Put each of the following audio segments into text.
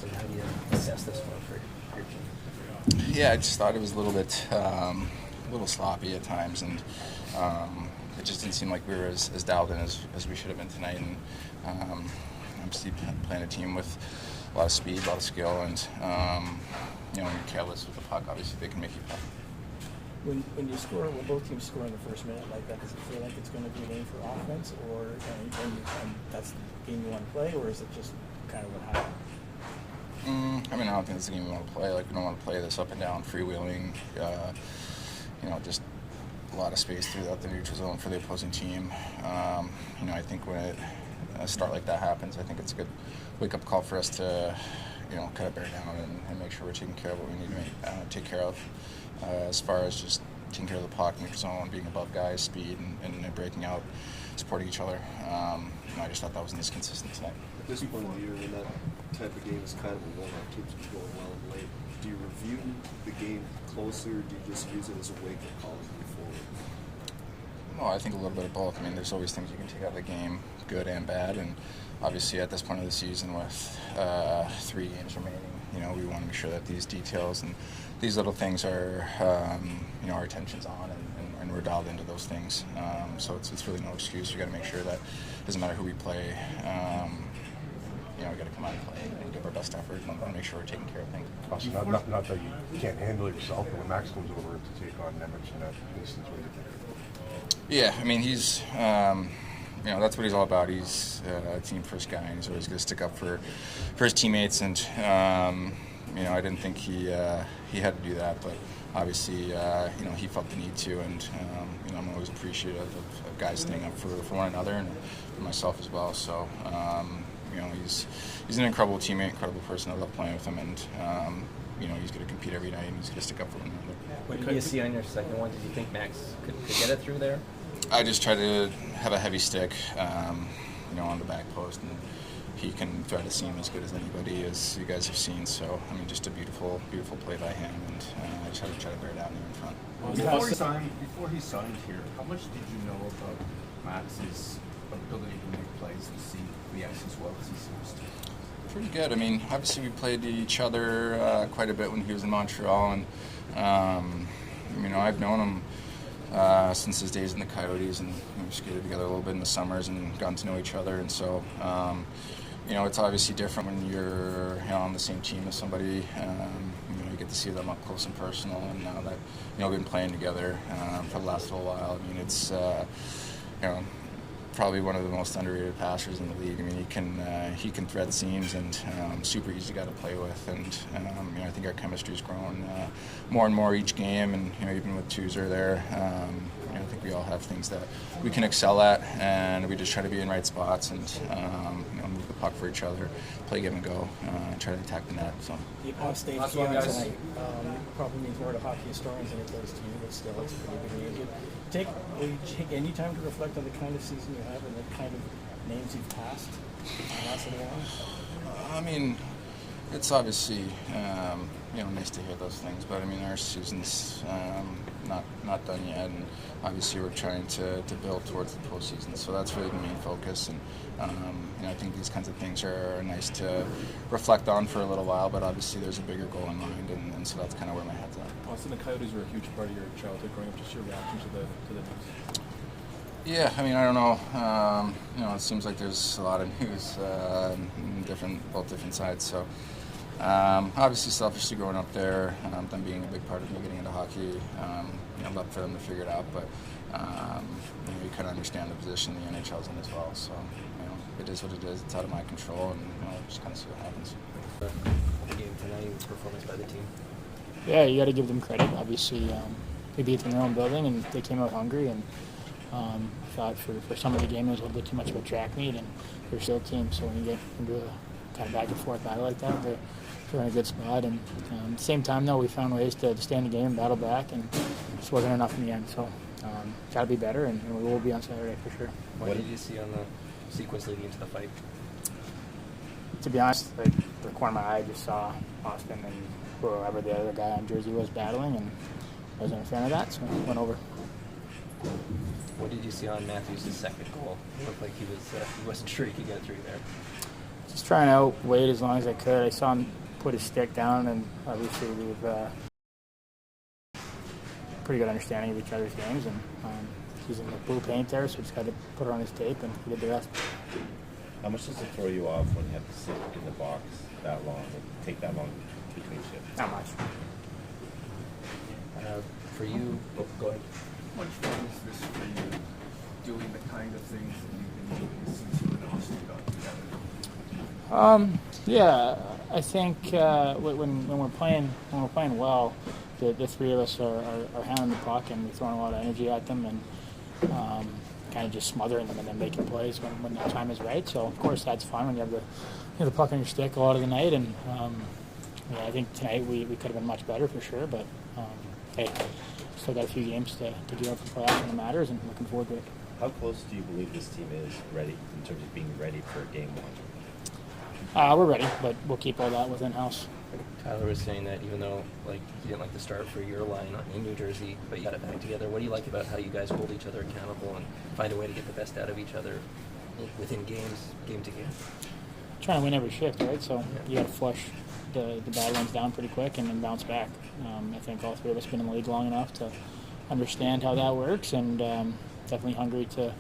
and how do you assess this one for your team? Yeah, I just thought it was a little bit, a little sloppy at times, and it just didn't seem like we were as dialed in as we should have been tonight. And obviously playing a team with a lot of speed, a lot of skill, and when you're careless with the puck, obviously they can make you tough. When you score, when both teams score in the first minute like that, does it feel like it's going to be a game for offense, or and that's the game you want to play, or is it just kind of what happened? I mean, I don't think it's the game we want to play. Like, we don't want to play this up and down, freewheeling, just a lot of space throughout the neutral zone for the opposing team. I think when a start like that happens, I think it's a good wake-up call for us to, kind of bear down and make sure we're taking care of what we need to take care of. As far as just taking care of the puck, neutral zone, being above guys, speed, and breaking out, supporting each other. I just thought that wasn't as consistent tonight. At this point of the year, when that type of game is kind of a one-off, keeps you going well and late, do you review the game closer, or do you just use it as a wake-up call as you move forward? Well, I think a little bit of both. I mean, there's always things you can take out of the game, good and bad, and obviously at this point of the season with 3 games remaining, we want to make sure that these details and these little things are, our attention's on and we're dialed into those things. So it's really no excuse. You got to make sure that it doesn't matter who we play, we got to come out and play and give our best effort and make sure we're taking care of things. Also, not that you can't handle it yourself, but when Max comes over to take on Edmundson, that instance was Yeah, I mean, he's, that's what he's all about. He's a team first guy, and he's always going to stick up for his teammates. And, I didn't think he had to do that, but obviously, he felt the need to. And, I'm always appreciative of guys staying up for one another and for myself as well. So, he's an incredible teammate, incredible person. I love playing with him, and, he's going to compete every night, and he's going to stick up for one another. What did you see on your second one? Did you think Max could get it through there? I just try to have a heavy stick, on the back post, and he can thread a seam as good as anybody, as you guys have seen. So, I mean, just a beautiful, beautiful play by him, and I just had to try to bear down there in front. Before he signed here, how much did you know about Max's ability to make plays and see the ice as well as he seems to? Pretty good. I mean, obviously we played each other quite a bit when he was in Montreal, and I've known him since his days in the Coyotes, and we skated together a little bit in the summers and gotten to know each other. And so, it's obviously different when you're on the same team as somebody. You get to see them up close and personal. And now that we've been playing together for the last little while, I mean, it's probably one of the most underrated passers in the league. I mean, he can thread seams and super easy guy to play with. And I think our chemistry's grown more and more each game. And even with Tuzer there, I think we all have things that we can excel at, and we just try to be in right spots and move the puck for each other, play give and go, and try to attack the net. So the off-stage game tonight probably means more to hockey historians than it does to you, but still, it's a pretty big news. Will you take any time to reflect on the kind of season you have and the kind of names you've passed? I mean, it's obviously nice to hear those things, but I mean, our season's not done yet, and obviously we're trying to build towards the postseason, so that's really the main focus. And I think these kinds of things are nice to reflect on for a little while, but obviously there's a bigger goal in mind, and so that's kind of where my head's at. Auston, the Coyotes were a huge part of your childhood growing up. Just your reaction to the news? Yeah, I mean, I don't know. It seems like there's a lot of news, both different sides. So, obviously, selfishly growing up there, them being a big part of me getting into hockey, I'd love for them to figure it out. But you kind of understand the position the NHL's in as well. So, it is what it is. It's out of my control, and just kind of see what happens. The game tonight, performance by the team. Yeah, you got to give them credit. Obviously, they beat them in their own building, and they came out hungry. And I thought for some of the game it was a little bit too much of a track meet, and they're still a team. So when you get into a kind of back and forth battle like that, they're in a good spot. And at the same time, though, we found ways to stay in the game, battle back, and just wasn't enough in the end. So got to be better, and we will be on Saturday for sure. What did you see on the sequence leading into the fight? To be honest, the corner of my eye just saw Auston and whoever the other guy on jersey was battling, and wasn't a fan of that, so went over. What did you see on Matthews' second goal? It looked like he wasn't sure he could get through there. Just trying to outwait as long as I could. I saw him put his stick down, and obviously we've pretty good understanding of each other's games. And he's in the blue paint there, so just had to put it on his tape, and he did the rest. How much does it throw you off when you have to sit in the box that long, take that long between shifts? Not much. For you, go ahead. How much fun is this for you, doing the kind of things that you've been doing since you and Auston got together? Yeah, I think when we're playing well, the three of us are handling the puck, and we're throwing a lot of energy at them, and kind of just smothering them and then making plays when the time is right. So of course that's fun when you have the puck on your stick a lot of the night. And yeah, I think tonight we could have been much better for sure. But hey, still got a few games to do up for playoffs when it matters, and looking forward to it. How close do you believe this team is ready in terms of being ready for game one? We're ready, but we'll keep all that within house. Tyler was saying that even though you didn't like the start for your line in New Jersey, but you got it back together. What do you like about how you guys hold each other accountable and find a way to get the best out of each other within games, game to game? Trying to win every shift, right? So you got to flush the bad ones down pretty quick and then bounce back. I think all three of us have been in the league long enough to understand how that works, and definitely hungry to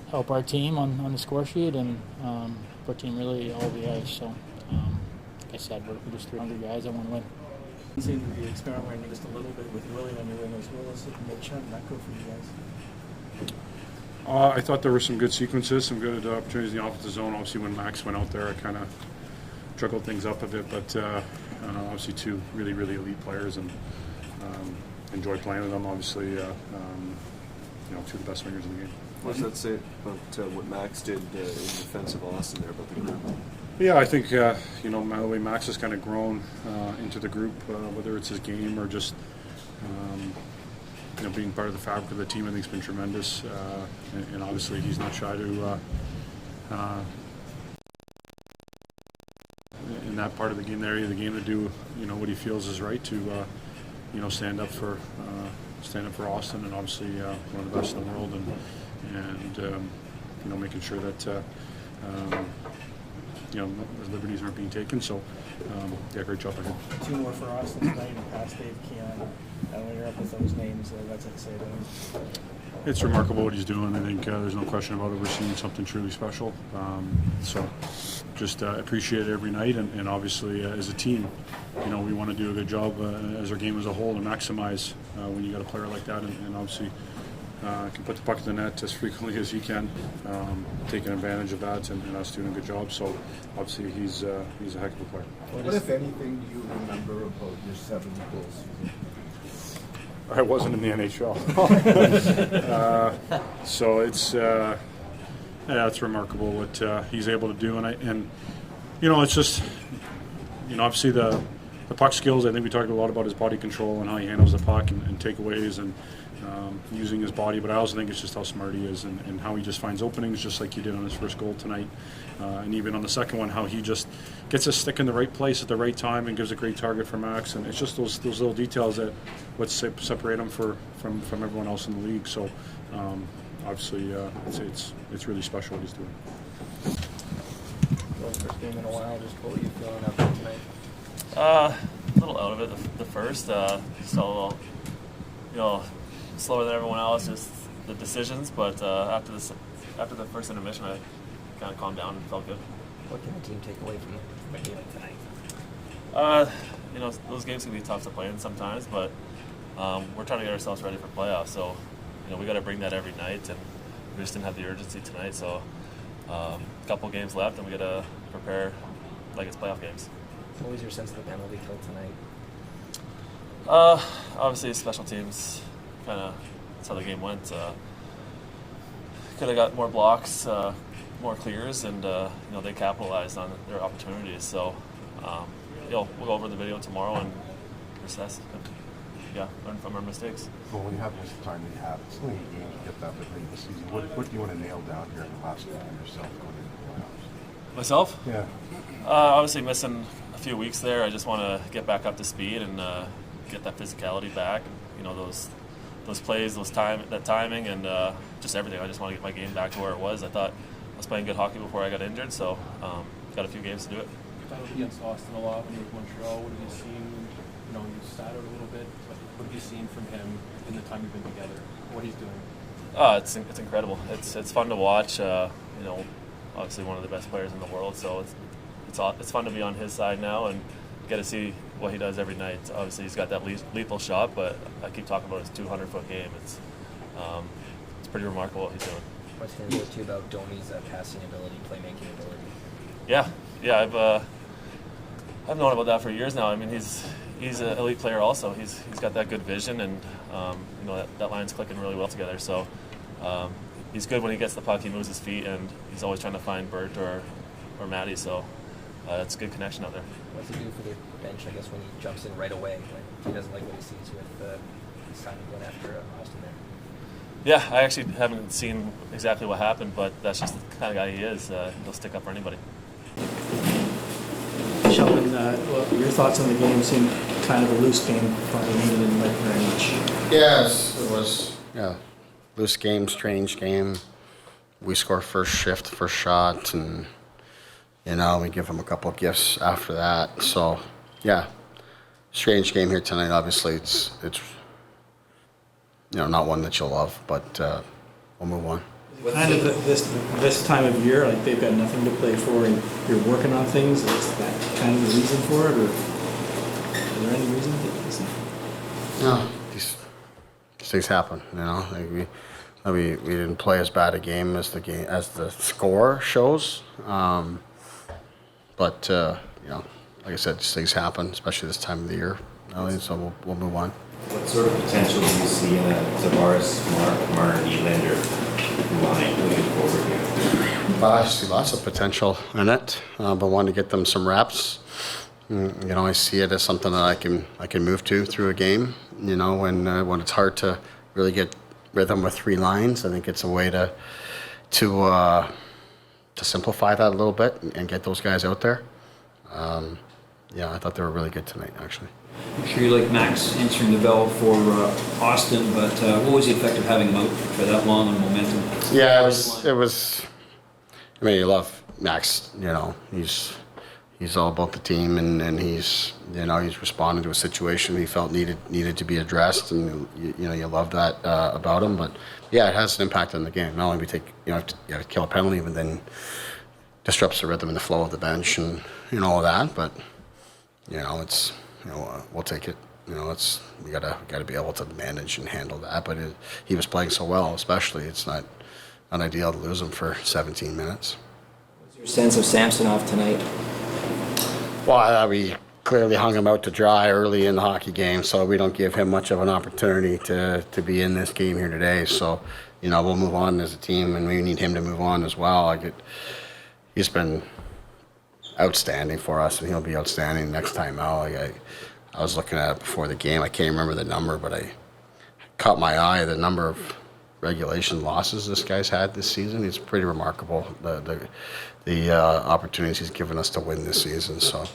help our team on the score sheet and our team really all over the ice. So, like I said, we're just three hungry guys that want to win. You seem to be experimenting just a little bit with Willie on your wingers. Will this make How did that go for you guys? I thought there were some good sequences, some good opportunities in the offensive zone. Obviously, when Max went out there, I kind of juggled things up a bit. But obviously, two really, really elite players, and enjoy playing with them. Obviously, two of the best wingers in the game. What does that say about what Max did in defense of Auston there, about the group? Yeah, I think the way Max has kind of grown into the group, whether it's his game or just being part of the fabric of the team, I think has been tremendous. And obviously, he's not shy to in that part of the game, area of the game, to do what he feels is right to stand up for Auston, and obviously one of the best in the world, and making sure that the liberties aren't being taken. So great job by him. Two more for Auston tonight, and past Dave Keon. When you're up with those names, what's it say to him? It's remarkable what he's doing. I think there's no question about it. We're seeing something truly special. So just appreciate it every night, and obviously as a team, we want to do a good job as our game as a whole to maximize when you got a player like that, and obviously can put the puck in the net as frequently as he can, taking advantage of that, and us doing a good job. So obviously he's a heck of a player. What, if anything, do you remember about your 7-goal season? I wasn't in the NHL. So it's it's remarkable what he's able to do, and it's just obviously the puck skills. I think we talked a lot about his body control and how he handles the puck and takeaways and using his body, but I also think it's just how smart he is and how he just finds openings, just like he did on his first goal tonight, and even on the second one, how he just gets his stick in the right place at the right time and gives a great target for Max. And it's just those little details that what separate him from everyone else in the league. So obviously it's really special what he's doing. First game in a while. Just what were you feeling out there tonight? A little out of it. The first, just a little, slower than everyone else, just the decisions. But after the first intermission, I kind of calmed down and felt good. What can the team take away from the game tonight? Those games can be tough to play in sometimes, but we're trying to get ourselves ready for playoffs. So, we got to bring that every night, and we just didn't have the urgency tonight. So, a couple games left, and we got to prepare like it's playoff games. What was your sense of the penalty kill tonight? Obviously, special teams, that's how the game went. Could have got more blocks, more clears, and they capitalized on their opportunities. So, we'll go over the video tomorrow and assess. Learn from our mistakes. Well, when you have this time that you have, it's only 8 games to get that late in the season. What do you want to nail down here in the last game yourself going into the playoffs? Myself? Yeah. Obviously missing a few weeks there. I just want to get back up to speed and get that physicality back. Those plays, that timing, and just everything. I just want to get my game back to where it was. I thought I was playing good hockey before I got injured, so got a few games to do it. You battled against Austin a lot when you were with Montreal. What have you seen? You know, you sat out a little bit, but what have you seen from him in the time you've been together? What he's doing? It's incredible. It's fun to watch. You know, obviously one of the best players in the world, so it's fun to be on his side now and get to see what he does every night. Obviously, he's got that lethal shot, but I keep talking about his 200-foot game. It's pretty remarkable what he's doing. What's going to go to about Domi's passing ability, playmaking ability? Yeah. I've known about that for years now. I mean, he's an elite player also. He's got that good vision, and you know that line's clicking really well together. So he's good when he gets the puck. He moves his feet, and he's always trying to find Bert or Matty. So it's a good connection out there. What's he do for the bench? I guess when he jumps in right away, when he doesn't like what he sees with Simon going after Auston there. Yeah, I actually haven't seen exactly what happened, but that's just the kind of guy he is. He'll stick up for anybody. Sheldon, your thoughts on the game? Seemed kind of a loose game. Probably didn't like very much. Yes, it was. Yeah, loose game, strange game. We score first shift, first shot, and we give them a couple of gifts after that. So, yeah, strange game here tonight. Obviously, it's not one that you'll love, but we'll move on. Kind of this time of year, like they've got nothing to play for, and you're working on things. Is that kind of the reason for it, or is there any reason that you can see? No, these things happen. Like we didn't play as bad a game as the score shows, but like I said, these things happen, especially this time of the year. So we'll move on. What sort of potential do you see in a Tavares, Martin, Nylander line moving forward here? I see lots of potential in it, but want to get them some reps. I see it as something that I can move through a game. When it's hard to really get rhythm with three lines, I think it's a way to simplify that a little bit and get those guys out there. I thought they were really good tonight, actually. I'm sure you like Max answering the bell for Auston, but what was the effect of having him out for that long on momentum? Yeah, it was. I mean, you love Max. He's all about the team, and he's responding to a situation he felt needed to be addressed, and you love that about him. But yeah, it has an impact on the game. Not only you have to kill a penalty, but then disrupts the rhythm and the flow of the bench, and all of that. But it's. We'll take it. We gotta be able to manage and handle that. But he was playing so well, especially. It's not ideal to lose him for 17 minutes. What was your sense of Samsonov tonight? Well, we clearly hung him out to dry early in the hockey game, so we don't give him much of an opportunity to be in this game here today. So, we'll move on as a team, and we need him to move on as well. He's been outstanding for us, and he'll be outstanding next time out. I was looking at it before the game. I can't remember the number, but I caught my eye the number of regulation losses this guy's had this season. It's pretty remarkable, the opportunities he's given us to win this season. So,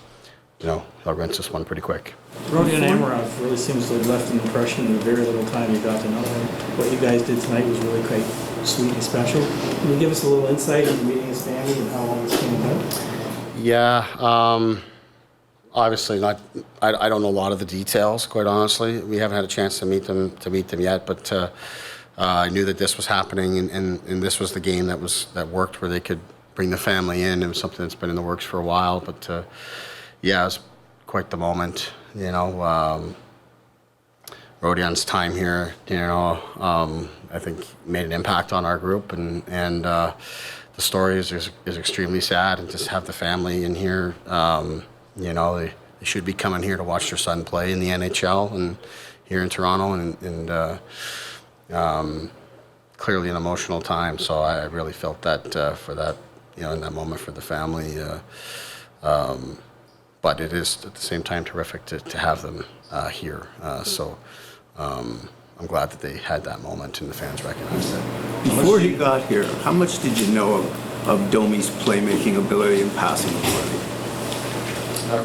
he'll rinse this one pretty quick. Rodion Amirov really seems to have left an impression in the very little time you got to know him. What you guys did tonight was really quite sweet and special. Can you give us a little insight into meeting his family and how all this came about? Yeah, obviously not. I don't know a lot of the details, quite honestly. We haven't had a chance to meet them yet, but I knew that this was happening, and this was the game that worked where they could bring the family in. It was something that's been in the works for a while, but yeah, it was quite the moment. Rodion's time here, I think made an impact on our group, and the story is extremely sad, and just have the family in here. They should be coming here to watch their son play in the NHL and here in Toronto, and clearly an emotional time. So I really felt that for that, in that moment for the family. But it is at the same time terrific to have them here. So I'm glad that they had that moment and the fans recognized it. Before he got here, how much did you know of Domi's playmaking ability and passing ability?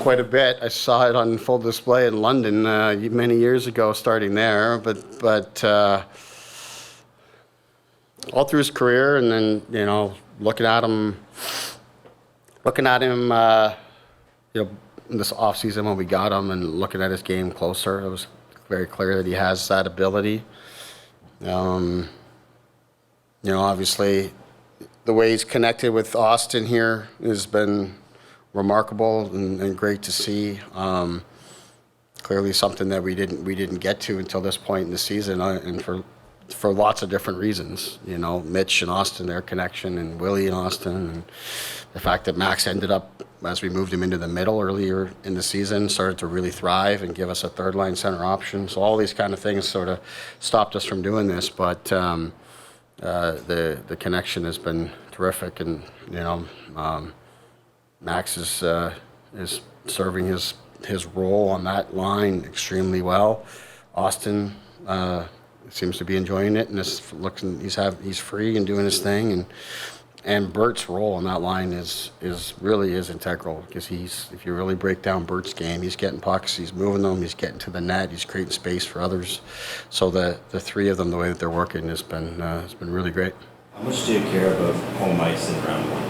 Quite a bit. I saw it on full display in London many years ago, starting there. But all through his career, and then looking at him looking at him, this offseason when we got him and looking at his game closer, it was very clear that he has that ability. Obviously, the way he's connected with Auston here has been remarkable and great to see. Clearly, something that we didn't get to until this point in the season, and for lots of different reasons. Mitch and Auston, their connection, and Willie and Auston, and the fact that Max ended up, as we moved him into the middle earlier in the season, started to really thrive and give us a third line center option. So all these kind of things sort of stopped us from doing this, but the connection has been terrific, and Max is serving his role on that line extremely well. Auston seems to be enjoying it, and he's free and doing his thing, and Bert's role on that line is really integral, because if you really break down Bert's game, he's getting pucks, he's moving them, he's getting to the net, he's creating space for others. So the three of them, the way that they're working, has been really great. How much do you care about home ice in round one?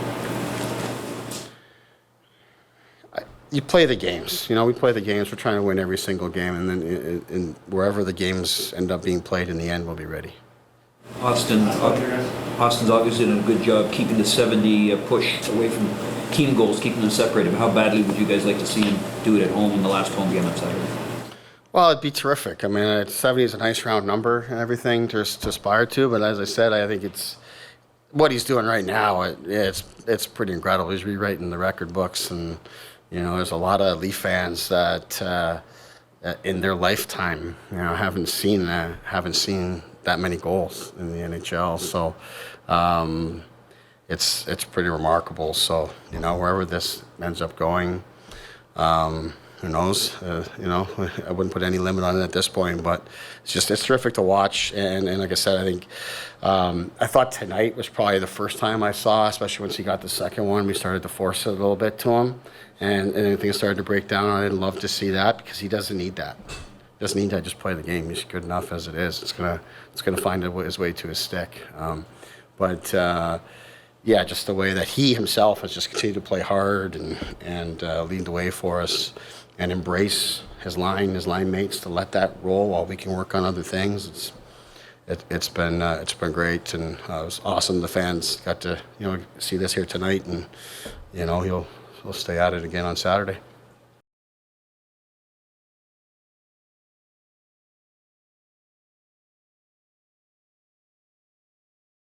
You play the games. We play the games. We're trying to win every single game, and then wherever the games end up being played in the end, we'll be ready. Austin's obviously done a good job keeping the 70 push away from team goals, keeping them separated. But how badly would you guys like to see him do it at home in the last home game on Saturday? Well, it'd be terrific. 70 is a nice round number and everything to aspire to. But as I said, I think it's what he's doing right now. It's pretty incredible. He's rewriting the record books, and there's a lot of Leaf fans that in their lifetime, haven't seen that many goals in the NHL. So it's pretty remarkable. So wherever this ends up going, who knows? I wouldn't put any limit on it at this point, but it's terrific to watch. And like I said, I think I thought tonight was probably the first time I saw, especially once he got the second one, we started to force it a little bit to him, and things started to break down. I'd love to see that, because he doesn't need that. He doesn't need to just play the game. He's good enough as it is. It's gonna find his way to his stick. Just the way that he himself has just continued to play hard and lead the way for us, and embrace his line mates to let that roll while we can work on other things. It's been great, and it was awesome. The fans got to see this here tonight, and he'll stay at it again on Saturday.